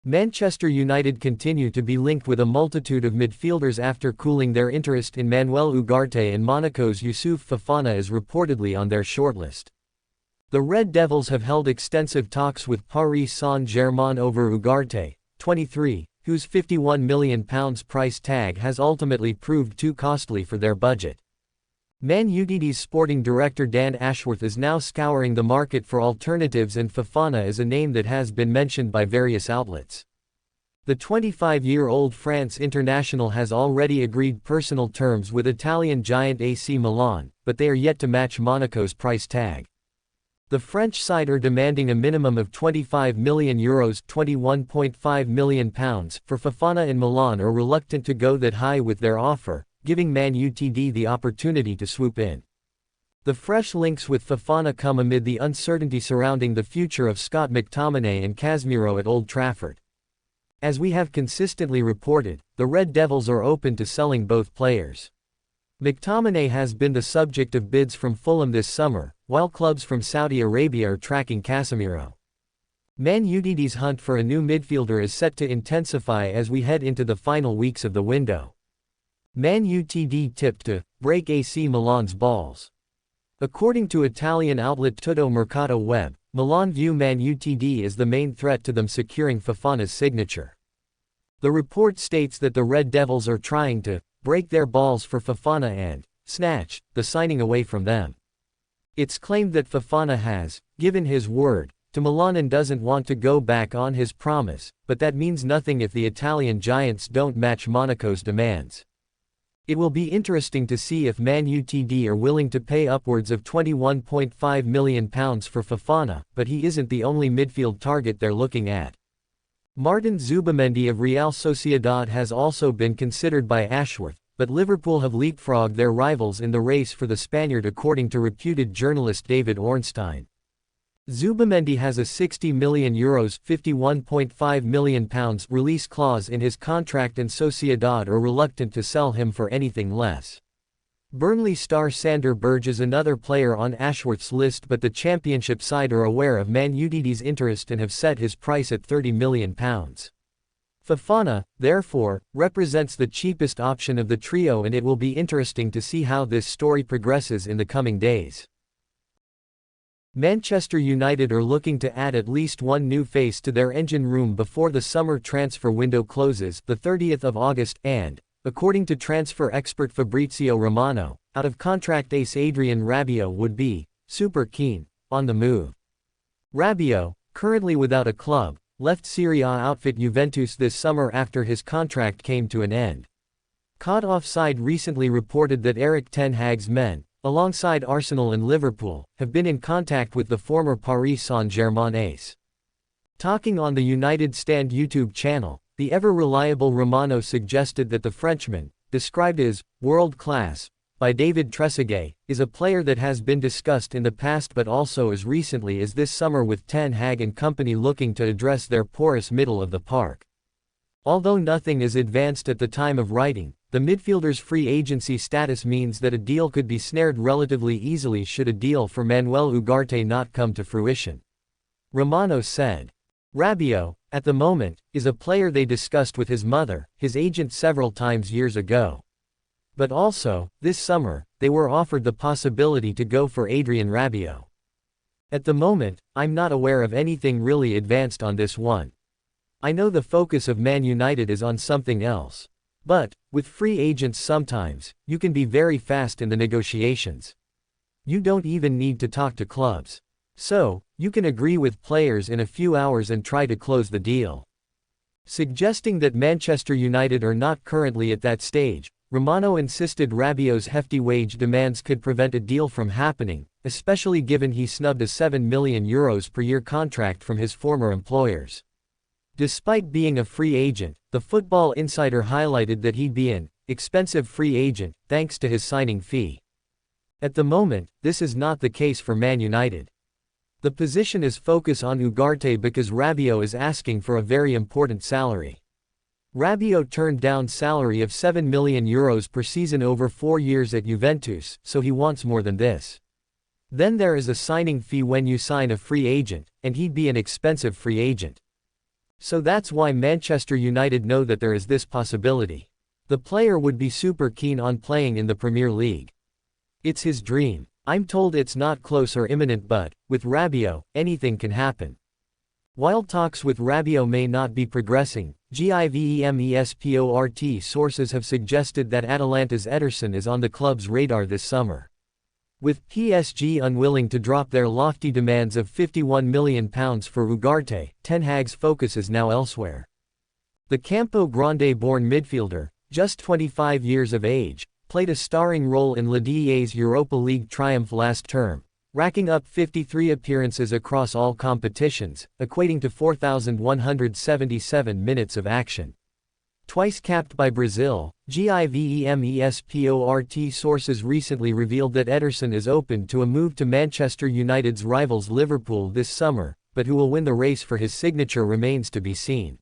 Manchester United continue to be linked with a multitude of midfielders after cooling their interest in Manuel Ugarte, and Monaco's Youssouf Fofana is reportedly on their shortlist. The Red Devils have held extensive talks with Paris Saint-Germain over Ugarte, 23, whose £51 million price tag has ultimately proved too costly for their budget. Man United's sporting director Dan Ashworth is now scouring the market for alternatives, and Fofana is a name that has been mentioned by various outlets. The 25-year-old France international has already agreed personal terms with Italian giant AC Milan, but they are yet to match Monaco's price tag. The French side are demanding a minimum of €25 million (£21.5 million) for Fofana, and Milan are reluctant to go that high with their offer, giving Man United the opportunity to swoop in. The fresh links with Fofana come amid the uncertainty surrounding the future of Scott McTominay and Casemiro at Old Trafford. As we have consistently reported, the Red Devils are open to selling both players. McTominay has been the subject of bids from Fulham this summer, while clubs from Saudi Arabia are tracking Casemiro. Man United's hunt for a new midfielder is set to intensify as we head into the final weeks of the window. Man United tipped to break AC Milan's balls. According to Italian outlet Tutto Mercato Web, Milan view Man United as the main threat to them securing Fofana's signature. The report states that the Red Devils are trying to break their balls for Fofana and snatch the signing away from them. It's claimed that Fofana has given his word to Milan and doesn't want to go back on his promise, but that means nothing if the Italian giants don't match Monaco's demands. It will be interesting to see if Man United are willing to pay upwards of £21.5 million for Fofana, but he isn't the only midfield target they're looking at. Martin Zubimendi of Real Sociedad has also been considered by Ashworth, but Liverpool have leapfrogged their rivals in the race for the Spaniard, according to reputed journalist David Ornstein. Zubimendi has a €60 million (£51.5 million) release clause in his contract, and Sociedad are reluctant to sell him for anything less. Burnley star Sander Berge is another player on Ashworth's list, but the Championship side are aware of Man United's interest and have set his price at £30 million. Fofana, therefore, represents the cheapest option of the trio, and it will be interesting to see how this story progresses in the coming days. Manchester United are looking to add at least one new face to their engine room before the summer transfer window closes, the 30th of August, and, according to transfer expert Fabrizio Romano, out-of-contract ace Adrien Rabiot would be super keen on the move. Rabiot, currently without a club, left Serie A outfit Juventus this summer after his contract came to an end. Caught Offside recently reported that Erik ten Hag's men, alongside Arsenal and Liverpool, have been in contact with the former Paris Saint-Germain ace. Talking on the United Stand YouTube channel, the ever-reliable Romano suggested that the Frenchman, described as world-class by David Trezeguet, is a player that has been discussed in the past, but also as recently as this summer, with Ten Hag and company looking to address their porous middle of the park. Although nothing is advanced at the time of writing, the midfielder's free agency status means that a deal could be snared relatively easily should a deal for Manuel Ugarte not come to fruition. Romano said. Rabiot, at the moment, is a player they discussed with his mother, his agent, several times years ago. But also, this summer, they were offered the possibility to go for Adrien Rabiot. At the moment, I'm not aware of anything really advanced on this one. I know the focus of Man United is on something else. But, with free agents sometimes, you can be very fast in the negotiations. You don't even need to talk to clubs. So, you can agree with players in a few hours and try to close the deal. Suggesting that Manchester United are not currently at that stage, Romano insisted Rabiot's hefty wage demands could prevent a deal from happening, especially given he snubbed a €7 million per year contract from his former employers. Despite being a free agent, the Football Insider highlighted that he'd be an expensive free agent, thanks to his signing fee. At the moment, this is not the case for Man United. The position is focused on Ugarte because Rabiot is asking for a very important salary. Rabiot turned down salary of €7 million per season over 4 years at Juventus, so he wants more than this. Then there is a signing fee when you sign a free agent, and he'd be an expensive free agent. So that's why Manchester United know that there is this possibility. The player would be super keen on playing in the Premier League. It's his dream. I'm told it's not close or imminent, but, with Rabiot, anything can happen. While talks with Rabiot may not be progressing, GIVEMESPORT sources have suggested that Atalanta's Ederson is on the club's radar this summer. With PSG unwilling to drop their lofty demands of £51 million for Ugarte, Ten Hag's focus is now elsewhere. The Campo Grande-born midfielder, just 25 years of age, played a starring role in Lidier's Europa League triumph last term, racking up 53 appearances across all competitions, equating to 4,177 minutes of action. Twice capped by Brazil, GIVEMESPORT sources recently revealed that Ederson is open to a move to Manchester United's rivals Liverpool this summer, but who will win the race for his signature remains to be seen.